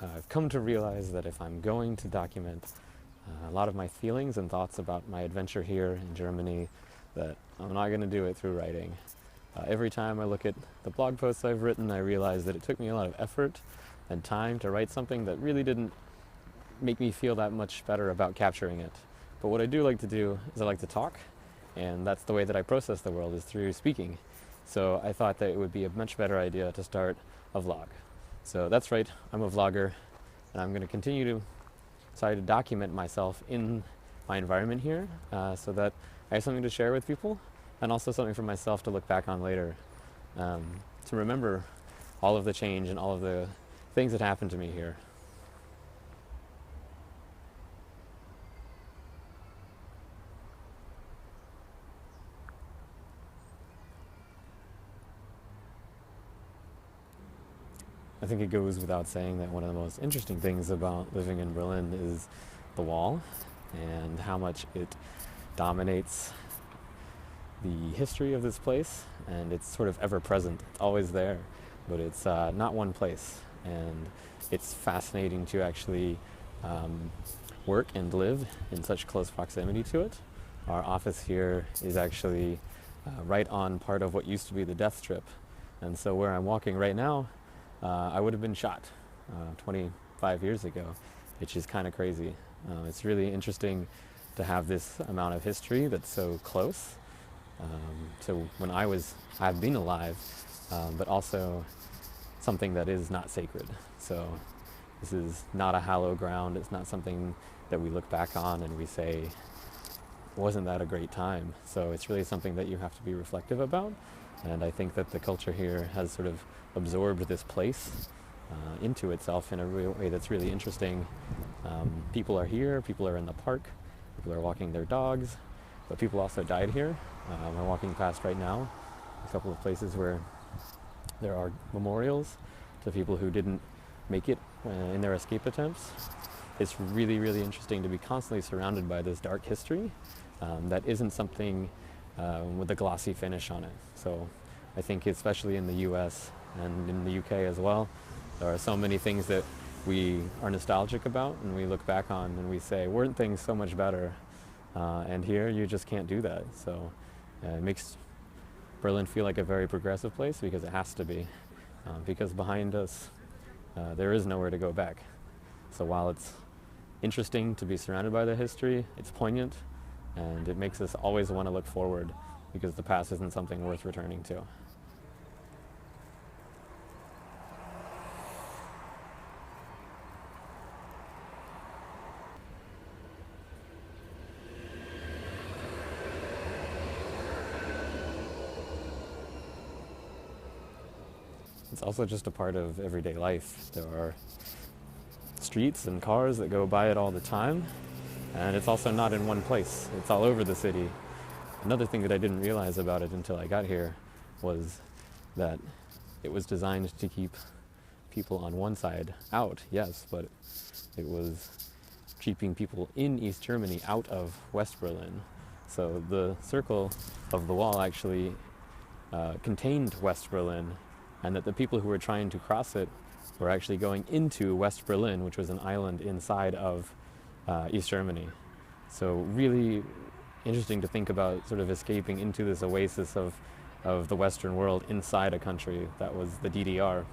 I've come to realize that if I'm going to document a lot of my feelings and thoughts about my adventure here in Germany, that I'm not going to do it through writing. Every time I look at the blog posts I've written, I realize that it took me a lot of effort and time to write something that really didn't make me feel that much better about capturing it. But what I do like to do is I like to talk, and that's the way that I process the world, is through speaking. So I thought that it would be a much better idea to start a vlog. So that's right, I'm a vlogger, and I'm going to continue to try to document myself in my environment here, so that I have something to share with people, and also something for myself to look back on later, to remember all of the change and all of the things that happened to me here. I think it goes without saying that one of the most interesting things about living in Berlin is the wall and how much it dominates the history of this place, and it's sort of ever present. It's always there, but it's not one place, and it's fascinating to actually work and live in such close proximity to it. Our office here is actually right on part of what used to be the death strip, and so where I'm walking right now, I would have been shot 25 years ago, which is kind of crazy. It's really interesting to have this amount of history that's so close to when I've been alive, but also something that is not sacred. So this is not a hallowed ground. It's not something that we look back on and we say, wasn't that a great time? So it's really something that you have to be reflective about. And I think that the culture here has sort of absorbed this place into itself in a real way that's really interesting. People are here, people are in the park, people are walking their dogs, but people also died here. I'm walking past right now a couple of places where there are memorials to people who didn't make it in their escape attempts. It's really, really interesting to be constantly surrounded by this dark history that isn't something with a glossy finish on it. So I think especially in the US and in the UK as well, there are so many things that we are nostalgic about and we look back on and we say, weren't things so much better? And here you just can't do that. So it makes Berlin feel like a very progressive place, because it has to be. Because behind us, there is nowhere to go back. So while it's interesting to be surrounded by the history, it's poignant, and it makes us always want to look forward, because the past isn't something worth returning to. It's also just a part of everyday life. There are streets and cars that go by it all the time, and it's also not in one place. It's all over the city. Another thing that I didn't realize about it until I got here was that it was designed to keep people on one side out, yes, but it was keeping people in East Germany out of West Berlin. So the circle of the wall actually contained West Berlin, and that the people who were trying to cross it were actually going into West Berlin, which was an island inside of East Germany. So really interesting to think about sort of escaping into this oasis of the Western world inside a country that was the DDR.